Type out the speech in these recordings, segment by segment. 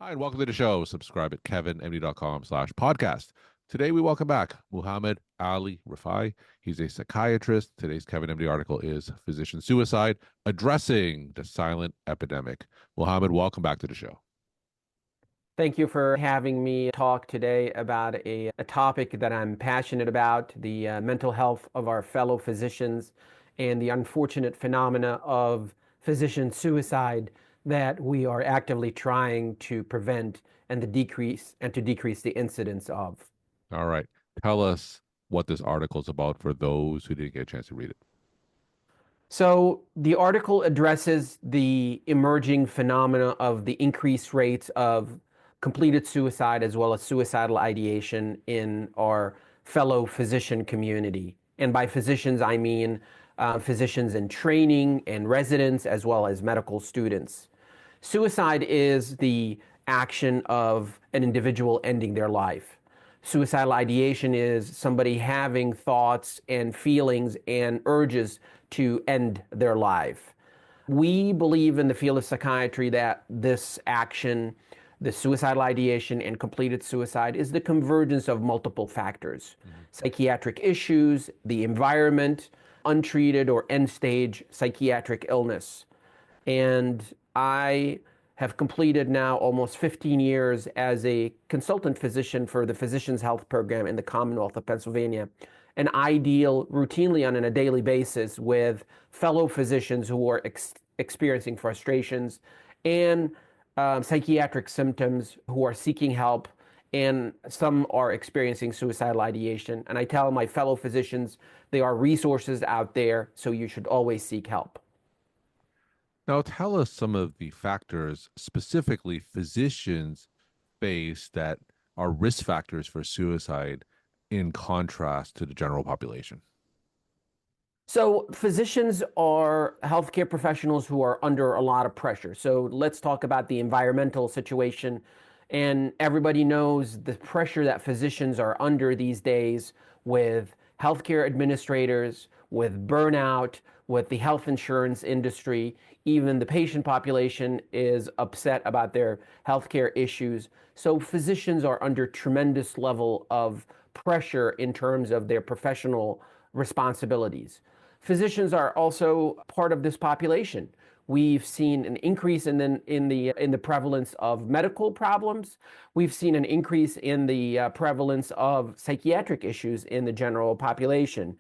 Hi, and welcome to the show. Subscribe at kevinmd.com/podcast. Today, we welcome back Muhamad Aly Rifai. He's a psychiatrist. Today's KevinMD article is Physician Suicide, Addressing the Silent Epidemic. Muhammad, welcome back to the show. Thank you for having me talk today about a topic that I'm passionate about, the mental health of our fellow physicians and the unfortunate phenomena of physician suicide that we are actively trying to prevent and to decrease the incidence of. All right. Tell us what this article is about for those who didn't get a chance to read it. So the article addresses the emerging phenomena of the increased rates of completed suicide as well as suicidal ideation in our fellow physician community. And by physicians, I mean physicians in training and residents as well as medical students. Suicide is the action of an individual ending their life. Suicidal ideation is somebody having thoughts and feelings and urges to end their life. We believe in the field of psychiatry that this action, the suicidal ideation and completed suicide, is the convergence of multiple factors. Psychiatric issues, the environment, untreated or end-stage psychiatric illness. And I have completed now almost 15 years as a consultant physician for the Physicians Health Program in the Commonwealth of Pennsylvania. And I deal routinely on a daily basis with fellow physicians who are experiencing frustrations and psychiatric symptoms, who are seeking help, and some are experiencing suicidal ideation. And I tell my fellow physicians there are resources out there, so you should always seek help. Now, tell us some of the factors specifically physicians face that are risk factors for suicide in contrast to the general population. So physicians are healthcare professionals who are under a lot of pressure. So let's talk about the environmental situation. And everybody knows the pressure that physicians are under these days with healthcare administrators, with burnout, with the health insurance industry. Even the patient population is upset about their healthcare issues. So physicians are under tremendous level of pressure in terms of their professional responsibilities. Physicians are also part of this population. We've seen an increase in the prevalence of medical problems. We've seen an increase in the prevalence of psychiatric issues in the general population.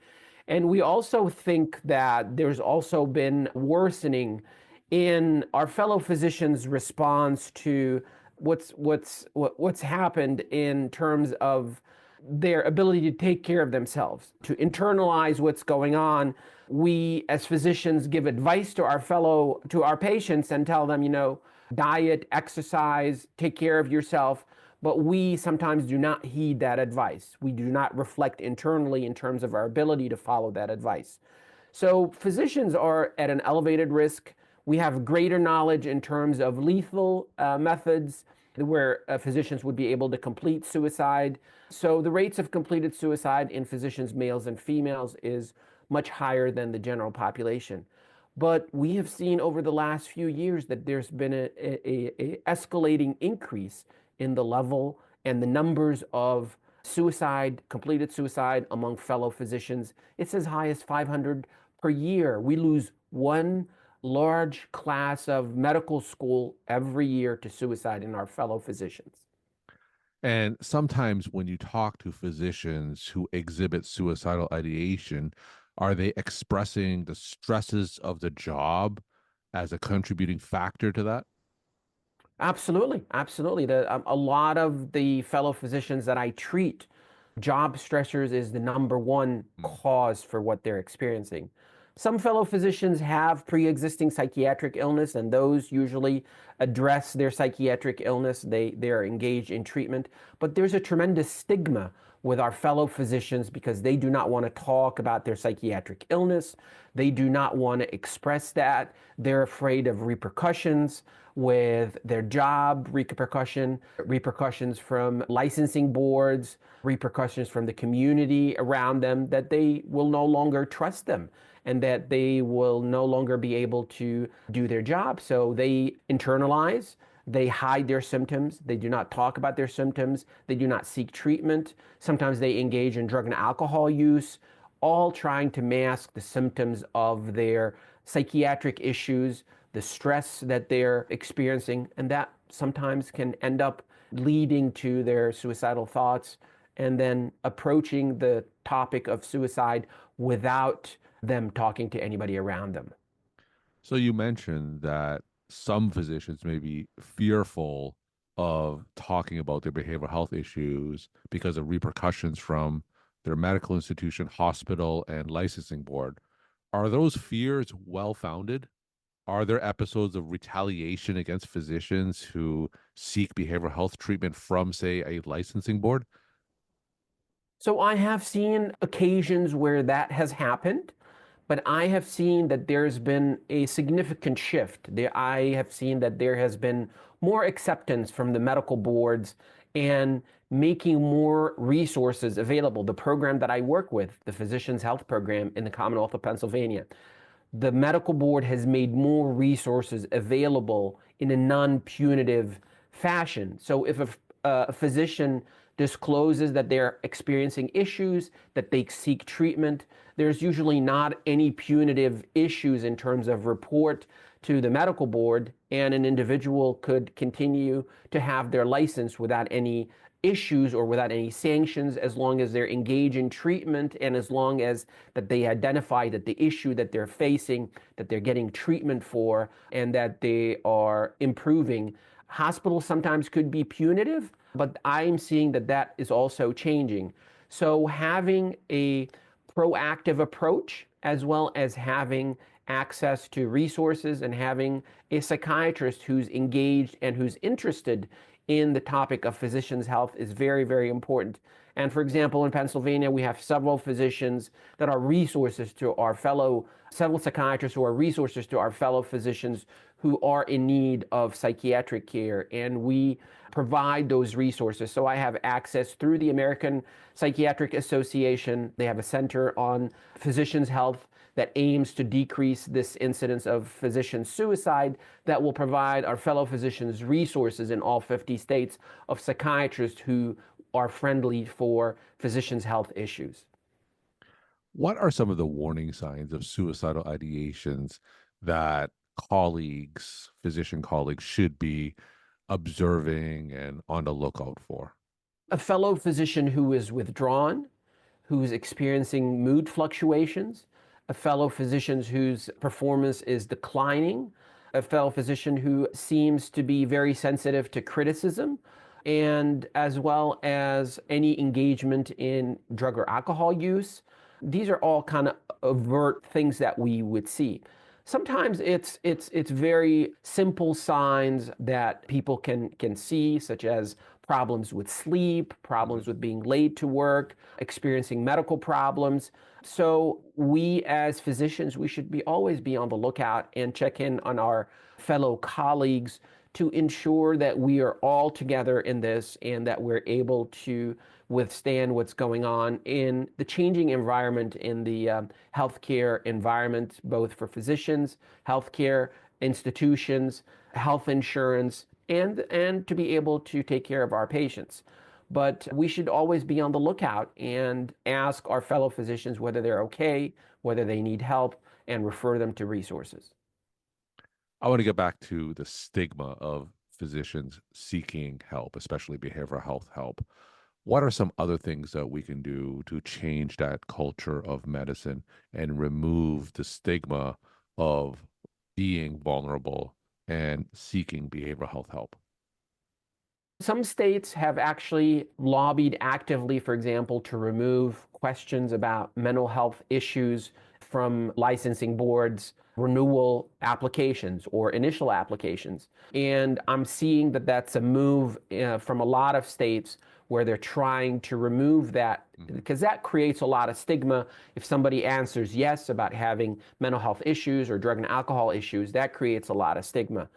And we also think that there's also been worsening in our fellow physicians' response to what's happened in terms of their ability to take care of themselves, to internalize what's going on. We, as physicians, give advice to our patients and tell them, diet, exercise, take care of yourself. But we sometimes do not heed that advice. We do not reflect internally in terms of our ability to follow that advice. So physicians are at an elevated risk. We have greater knowledge in terms of lethal methods where physicians would be able to complete suicide. So the rates of completed suicide in physicians, males and females, is much higher than the general population. But we have seen over the last few years that there's been a escalating increase in the level and the numbers of completed suicide among fellow physicians. It's as high as 500 per year. We lose one large class of medical school every year to suicide in our fellow physicians. And sometimes when you talk to physicians who exhibit suicidal ideation, are they expressing the stresses of the job as a contributing factor to that? Absolutely, absolutely. A lot of the fellow physicians that I treat, job stressors is the number one cause for what they're experiencing. Some fellow physicians have pre-existing psychiatric illness, and those usually address their psychiatric illness. They are engaged in treatment. But there's a tremendous stigma with our fellow physicians because they do not want to talk about their psychiatric illness. They do not want to express that. They're afraid of repercussions with their job, repercussions from licensing boards, repercussions from the community around them, that they will no longer trust them and that they will no longer be able to do their job. So they internalize, They hide their symptoms. They do not talk about their symptoms. They do not seek treatment. Sometimes they engage in drug and alcohol use, all trying to mask the symptoms of their psychiatric issues, the stress that they're experiencing, and that sometimes can end up leading to their suicidal thoughts and then approaching the topic of suicide without them talking to anybody around them. So you mentioned that some physicians may be fearful of talking about their behavioral health issues because of repercussions from their medical institution, hospital, and licensing board. Are those fears well founded? Are there episodes of retaliation against physicians who seek behavioral health treatment from, say, a licensing board? So I have seen occasions where that has happened, but I have seen that there's been a significant shift. I have seen that there has been more acceptance from the medical boards and making more resources available. The program that I work with, the Physicians Health Program in the Commonwealth of Pennsylvania, the medical board has made more resources available in a non-punitive fashion. So if a physician discloses that they're experiencing issues, that they seek treatment, there's usually not any punitive issues in terms of report to the medical board, and an individual could continue to have their license without any issues or without any sanctions, as long as they're engaged in treatment and as long as that they identify that the issue that they're facing, that they're getting treatment for, and that they are improving. Hospitals sometimes could be punitive, but I'm seeing that that is also changing. So having a proactive approach as well as having access to resources and having a psychiatrist who's engaged and who's interested in the topic of physicians' health is very, very important. And for example, in Pennsylvania, we have several physicians that are resources to our fellow, several psychiatrists who are resources to our fellow physicians who are in need of psychiatric care. And we provide those resources. So I have access through the American Psychiatric Association. They have a center on physicians' health that aims to decrease this incidence of physician suicide, that will provide our fellow physicians resources in all 50 states of psychiatrists who are friendly for physicians' health issues. What are some of the warning signs of suicidal ideations that colleagues, physician colleagues, should be observing and on the lookout for? A fellow physician who is withdrawn, who's experiencing mood fluctuations, a fellow physician whose performance is declining, a fellow physician who seems to be very sensitive to criticism, and as well as any engagement in drug or alcohol use. These are all kind of overt things that we would see. Sometimes it's very simple signs that people can see, such as problems with sleep, problems with being late to work, experiencing medical problems. So we as physicians, we should be always be on the lookout and check in on our fellow colleagues to ensure that we are all together in this and that we're able to withstand what's going on in the changing environment in the healthcare environment, both for physicians, healthcare institutions, health insurance, and to be able to take care of our patients. But we should always be on the lookout and ask our fellow physicians whether they're okay, whether they need help, and refer them to resources. I want to get back to the stigma of physicians seeking help, especially behavioral health help. What are some other things that we can do to change that culture of medicine and remove the stigma of being vulnerable and seeking behavioral health help? Some states have actually lobbied actively, for example, to remove questions about mental health issues from licensing boards, renewal applications or initial applications. And I'm seeing that that's a move from a lot of states where they're trying to remove that, because that creates a lot of stigma. If somebody answers yes about having mental health issues or drug and alcohol issues, that creates a lot of stigma.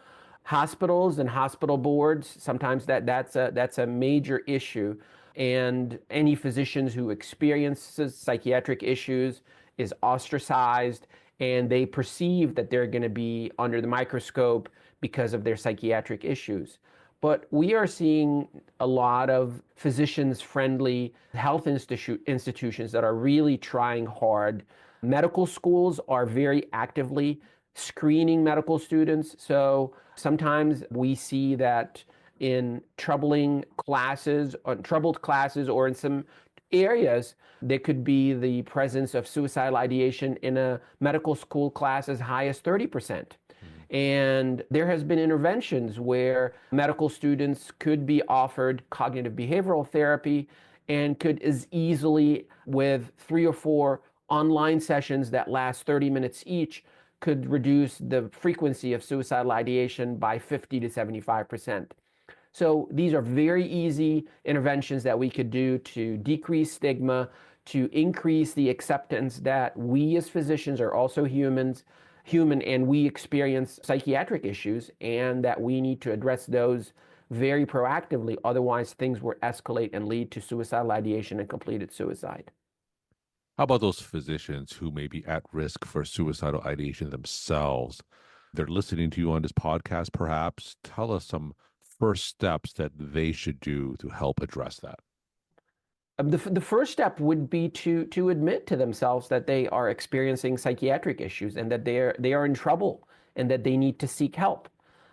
Hospitals and hospital boards, sometimes that's a major issue. And any physicians who experiences psychiatric issues is ostracized, and they perceive that they're going to be under the microscope because of their psychiatric issues. But we are seeing a lot of physicians-friendly health institutions that are really trying hard. Medical schools are very actively screening medical students. So sometimes we see that in troubled classes, or in some areas, there could be the presence of suicidal ideation in a medical school class as high as 30%. Mhm. And there has been interventions where medical students could be offered cognitive behavioral therapy and could as easily, with 3 or 4 online sessions that last 30 minutes each, could reduce the frequency of suicidal ideation by 50 to 75%. So these are very easy interventions that we could do to decrease stigma, to increase the acceptance that we as physicians are also human, and we experience psychiatric issues, and that we need to address those very proactively. Otherwise, things will escalate and lead to suicidal ideation and completed suicide. How about those physicians who may be at risk for suicidal ideation themselves? They're listening to you on this podcast, perhaps. Tell us some first steps that they should do to help address that. The first step would be to admit to themselves that they are experiencing psychiatric issues, and that they are in trouble, and that they need to seek help.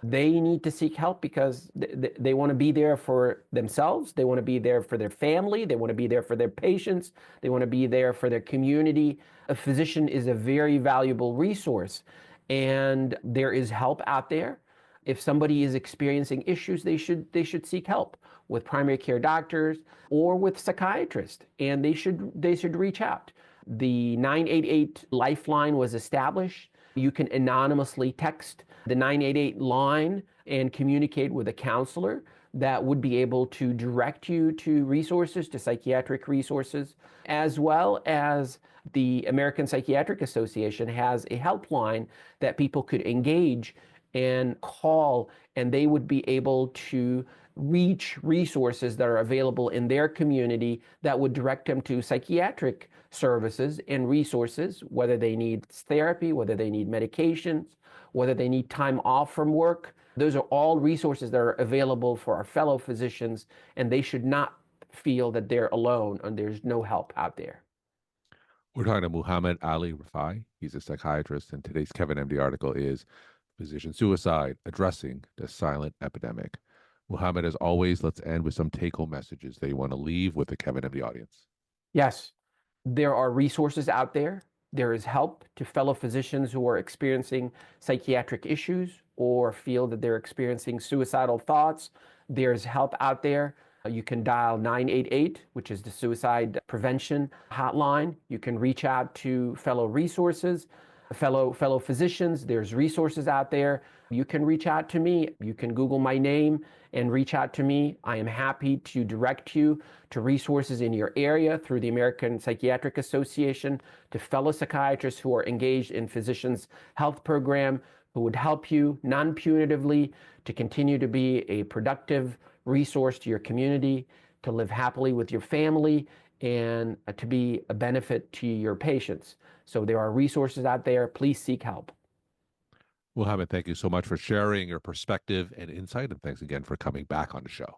They need to seek help because they want to be there for themselves. They want to be there for their family. They want to be there for their patients. They want to be there for their community. A physician is a very valuable resource, and there is help out there. If somebody is experiencing issues, they should seek help with primary care doctors or with psychiatrists, and they should reach out. The 988 lifeline was established. You can anonymously text the 988 line and communicate with a counselor that would be able to direct you to resources, to psychiatric resources, as well as the American Psychiatric Association has a helpline that people could engage and call, and they would be able to reach resources that are available in their community that would direct them to psychiatric services and resources, whether they need therapy, whether they need medications, whether they need time off from work. Those are all resources that are available for our fellow physicians, and they should not feel that they're alone and there's no help out there. We're talking to Muhamad Aly Rifai. He's a psychiatrist, and today's Kevin MD article is Physician Suicide Addressing the Silent Epidemic. Muhammad, as always, let's end with some take home messages that you want to leave with the Kevin MD audience. Yes, there are resources out there. There is help to fellow physicians who are experiencing psychiatric issues or feel that they're experiencing suicidal thoughts. There's help out there. You can dial 988, which is the suicide prevention hotline. You can reach out to fellow resources, fellow physicians. There's resources out there. You can reach out to me. You can Google my name and reach out to me. I am happy to direct you to resources in your area through the American Psychiatric Association, to fellow psychiatrists who are engaged in physicians' health program, who would help you non-punitively to continue to be a productive resource to your community, to live happily with your family, and to be a benefit to your patients. So there are resources out there. Please seek help. Muhammad, thank you so much for sharing your perspective and insight, and thanks again for coming back on the show.